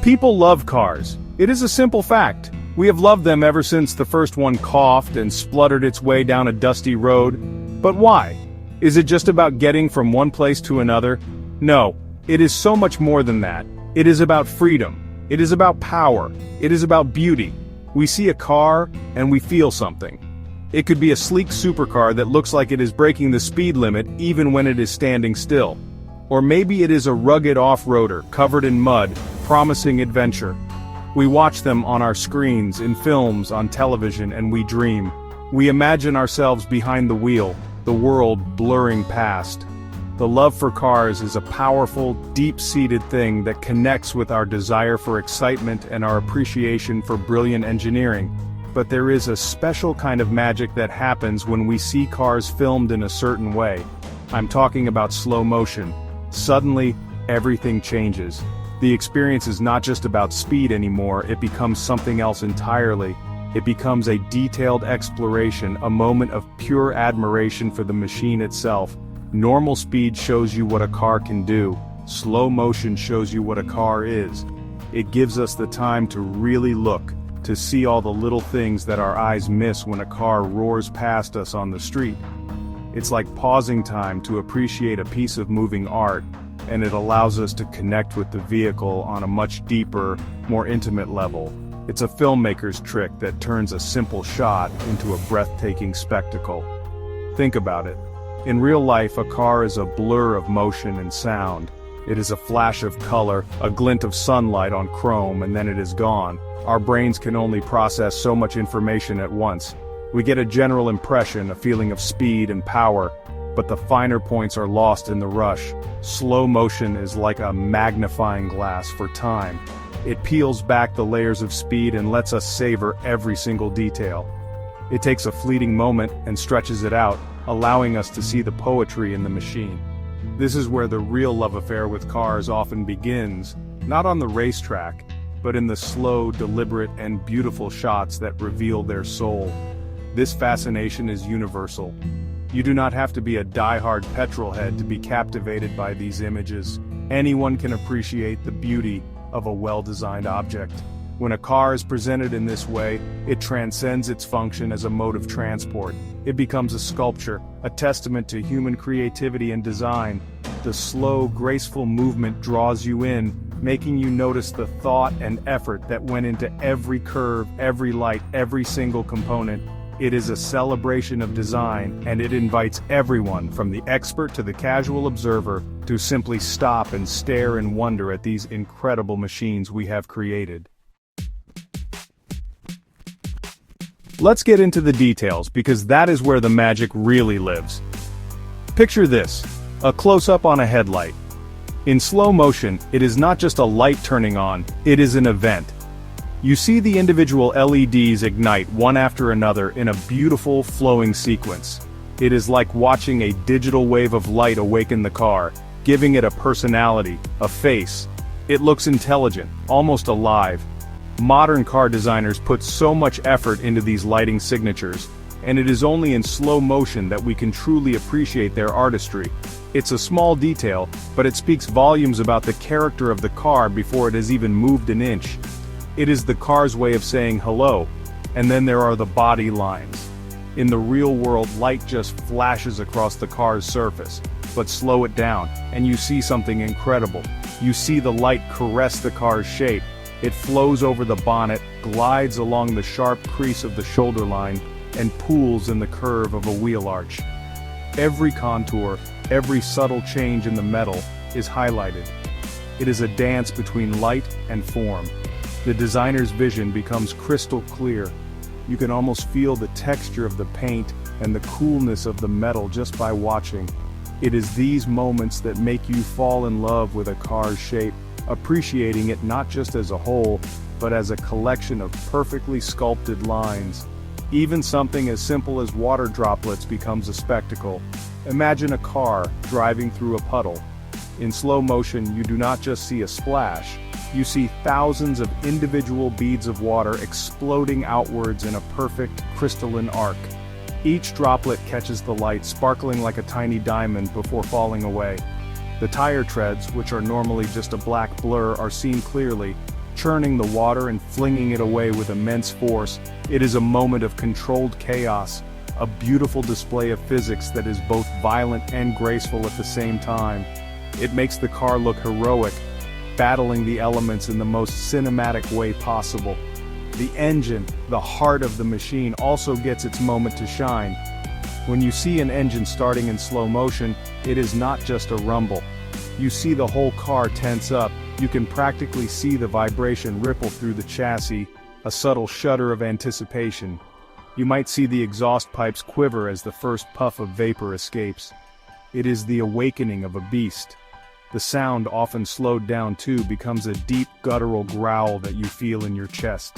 People love cars. It is a simple fact. We have loved them ever since the first one coughed and spluttered its way down a dusty road. But why? Is it just about getting from one place to another? No, it is so much more than that. It is about freedom. It is about power. It is about beauty. We see a car, and we feel something. It could be a sleek supercar that looks like it is breaking the speed limit even when it is standing still. Or maybe it is a rugged off-roader covered in mud, promising adventure. We watch them on our screens, in films, on television, and we dream. We imagine ourselves behind the wheel, the world blurring past. The love for cars is a powerful, deep-seated thing that connects with our desire for excitement and our appreciation for brilliant engineering. But there is a special kind of magic that happens when we see cars filmed in a certain way. I'm talking about slow motion. Suddenly, everything changes. The experience is not just about speed anymore, it becomes something else entirely. It becomes a detailed exploration, a moment of pure admiration for the machine itself. Normal speed shows you what a car can do. Slow motion shows you what a car is. It gives us the time to really look, to see all the little things that our eyes miss when a car roars past us on the street. It's like pausing time to appreciate a piece of moving art, and it allows us to connect with the vehicle on a much deeper, more intimate level. It's a filmmaker's trick that turns a simple shot into a breathtaking spectacle. Think about it. In real life, a car is a blur of motion and sound. It is a flash of color, a glint of sunlight on chrome, and then it is gone. Our brains can only process so much information at once. We get a general impression, a feeling of speed and power, but the finer points are lost in the rush. Slow motion is like a magnifying glass for time. It peels back the layers of speed and lets us savor every single detail. It takes a fleeting moment and stretches it out, allowing us to see the poetry in the machine. This is where the real love affair with cars often begins, not on the racetrack, but in the slow, deliberate, and beautiful shots that reveal their soul. This fascination is universal. You do not have to be a die-hard petrolhead to be captivated by these images. Anyone can appreciate the beauty of a well-designed object. When a car is presented in this way, it transcends its function as a mode of transport. It becomes a sculpture, a testament to human creativity and design. The slow, graceful movement draws you in, making you notice the thought and effort that went into every curve, every light, every single component. It is a celebration of design, and it invites everyone, from the expert to the casual observer, to simply stop and stare in wonder at these incredible machines we have created. Let's get into the details, because that is where the magic really lives. Picture this, a close-up on a headlight. In slow motion, it is not just a light turning on, it is an event. You see the individual LEDs ignite one after another in a beautiful, flowing sequence. It is like watching a digital wave of light awaken the car, giving it a personality, a face. It looks intelligent, almost alive. Modern car designers put so much effort into these lighting signatures, and it is only in slow motion that we can truly appreciate their artistry. It's a small detail, but it speaks volumes about the character of the car before it has even moved an inch. It is the car's way of saying hello, and then there are the body lines. In the real world, light just flashes across the car's surface, but slow it down, and you see something incredible. You see the light caress the car's shape. It flows over the bonnet, glides along the sharp crease of the shoulder line, and pools in the curve of a wheel arch. Every contour, every subtle change in the metal, is highlighted. It is a dance between light and form. The designer's vision becomes crystal clear. You can almost feel the texture of the paint and the coolness of the metal just by watching. It is these moments that make you fall in love with a car's shape, appreciating it not just as a whole, but as a collection of perfectly sculpted lines. Even something as simple as water droplets becomes a spectacle. Imagine a car driving through a puddle. In slow motion, you do not just see a splash. You see thousands of individual beads of water exploding outwards in a perfect, crystalline arc. Each droplet catches the light, sparkling like a tiny diamond before falling away. The tire treads, which are normally just a black blur, are seen clearly, churning the water and flinging it away with immense force. It is a moment of controlled chaos, a beautiful display of physics that is both violent and graceful at the same time. It makes the car look heroic, battling the elements in the most cinematic way possible. The engine, the heart of the machine, also gets its moment to shine. When you see an engine starting in slow motion, it is not just a rumble. You see the whole car tense up. You can practically see the vibration ripple through the chassis, a subtle shudder of anticipation. You might see the exhaust pipes quiver as the first puff of vapor escapes. It is the awakening of a beast. The sound, often slowed down too, becomes a deep guttural growl that you feel in your chest.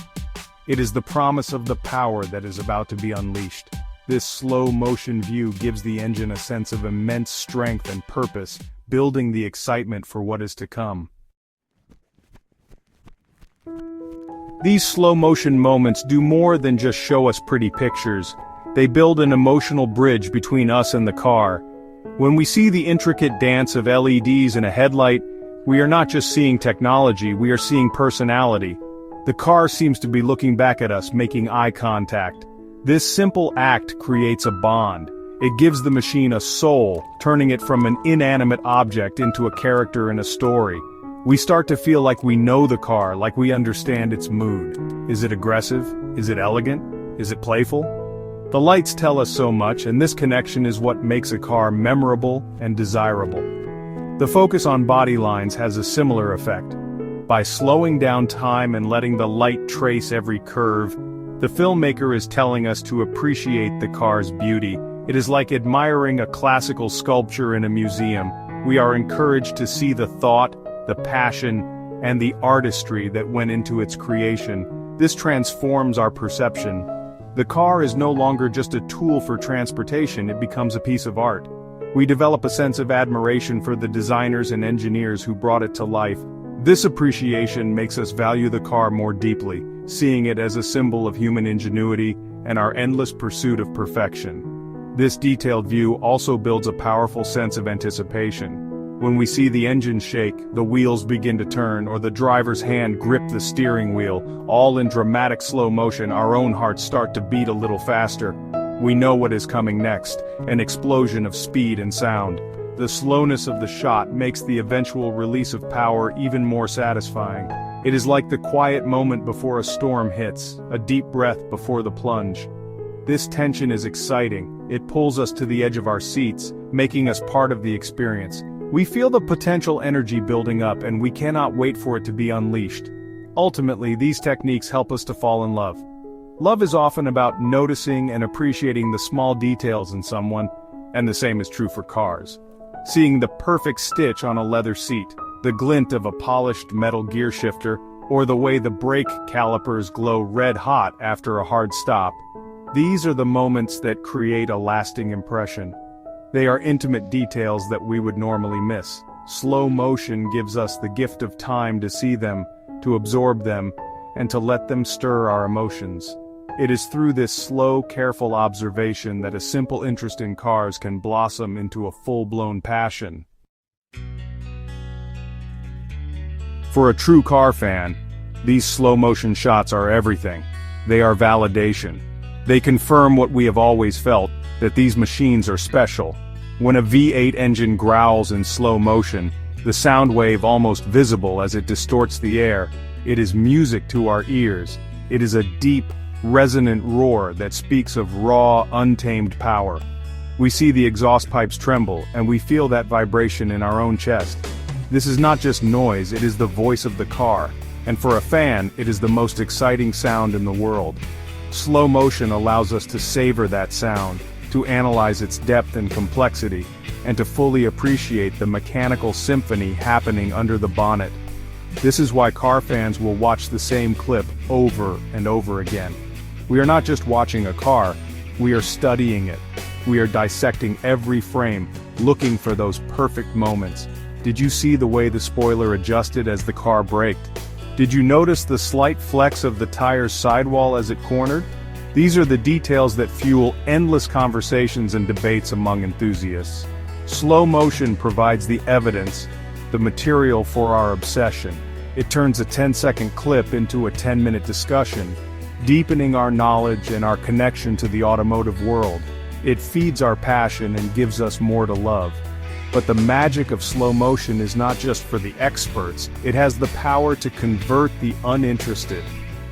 It is the promise of the power that is about to be unleashed. This slow-motion view gives the engine a sense of immense strength and purpose, building the excitement for what is to come. These slow-motion moments do more than just show us pretty pictures. They build an emotional bridge between us and the car. When we see the intricate dance of LEDs in a headlight, we are not just seeing technology, we are seeing personality. The car seems to be looking back at us, making eye contact. This simple act creates a bond. It gives the machine a soul, turning it from an inanimate object into a character in a story. We start to feel like we know the car, like we understand its mood. Is it aggressive? Is it elegant? Is it playful? The lights tell us so much, and this connection is what makes a car memorable and desirable. The focus on body lines has a similar effect. By slowing down time and letting the light trace every curve, the filmmaker is telling us to appreciate the car's beauty. It is like admiring a classical sculpture in a museum. We are encouraged to see the thought, the passion, and the artistry that went into its creation. This transforms our perception. The car is no longer just a tool for transportation, it becomes a piece of art. We develop a sense of admiration for the designers and engineers who brought it to life. This appreciation makes us value the car more deeply, seeing it as a symbol of human ingenuity and our endless pursuit of perfection. This detailed view also builds a powerful sense of anticipation. When we see the engine shake, the wheels begin to turn, or the driver's hand grip the steering wheel, all in dramatic slow motion, our own hearts start to beat a little faster. We know what is coming next, an explosion of speed and sound. The slowness of the shot makes the eventual release of power even more satisfying. It is like the quiet moment before a storm hits, a deep breath before the plunge. This tension is exciting. It pulls us to the edge of our seats, making us part of the experience. We feel the potential energy building up, and we cannot wait for it to be unleashed. Ultimately, these techniques help us to fall in love. Love is often about noticing and appreciating the small details in someone, and the same is true for cars. Seeing the perfect stitch on a leather seat, the glint of a polished metal gear shifter, or the way the brake calipers glow red hot after a hard stop. These are the moments that create a lasting impression. They are intimate details that we would normally miss. Slow motion gives us the gift of time to see them, to absorb them, and to let them stir our emotions. It is through this slow, careful observation that a simple interest in cars can blossom into a full-blown passion. For a true car fan, these slow-motion shots are everything. They are validation. They confirm what we have always felt, that these machines are special. When a V8 engine growls in slow motion, the sound wave almost visible as it distorts the air, it is music to our ears. It is a deep, resonant roar that speaks of raw, untamed power. We see the exhaust pipes tremble, and we feel that vibration in our own chest. This is not just noise, it is the voice of the car, and for a fan, it is the most exciting sound in the world. Slow motion allows us to savor that sound, to analyze its depth and complexity, and to fully appreciate the mechanical symphony happening under the bonnet. This is why car fans will watch the same clip over and over again. We are not just watching a car, we are studying it. We are dissecting every frame, looking for those perfect moments. Did you see the way the spoiler adjusted as the car braked? Did you notice the slight flex of the tire's sidewall as it cornered? These are the details that fuel endless conversations and debates among enthusiasts. Slow motion provides the evidence, the material for our obsession. It turns a 10-second clip into a 10-minute discussion, deepening our knowledge and our connection to the automotive world. It feeds our passion and gives us more to love. But the magic of slow motion is not just for the experts, it has the power to convert the uninterested.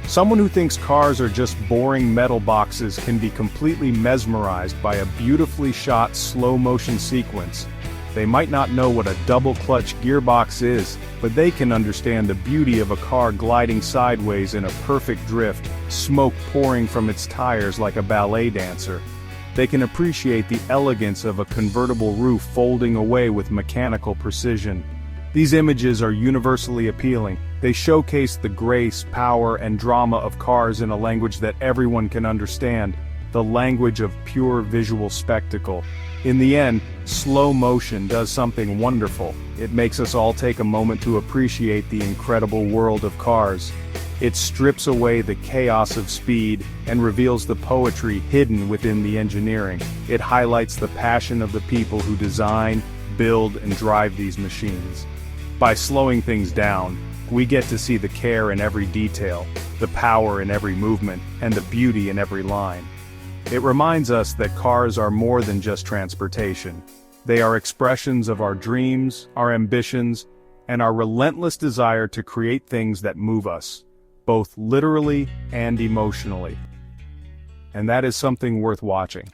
Someone who thinks cars are just boring metal boxes can be completely mesmerized by a beautifully shot slow motion sequence. They might not know what a double-clutch gearbox is, but they can understand the beauty of a car gliding sideways in a perfect drift, smoke pouring from its tires like a ballet dancer. They can appreciate the elegance of a convertible roof folding away with mechanical precision. These images are universally appealing. They showcase the grace, power, and drama of cars in a language that everyone can understand, the language of pure visual spectacle. In the end, slow motion does something wonderful. It makes us all take a moment to appreciate the incredible world of cars. It strips away the chaos of speed and reveals the poetry hidden within the engineering. It highlights the passion of the people who design, build, and drive these machines. By slowing things down, we get to see the care in every detail, the power in every movement, and the beauty in every line. It reminds us that cars are more than just transportation. They are expressions of our dreams, our ambitions, and our relentless desire to create things that move us, both literally and emotionally. And that is something worth watching.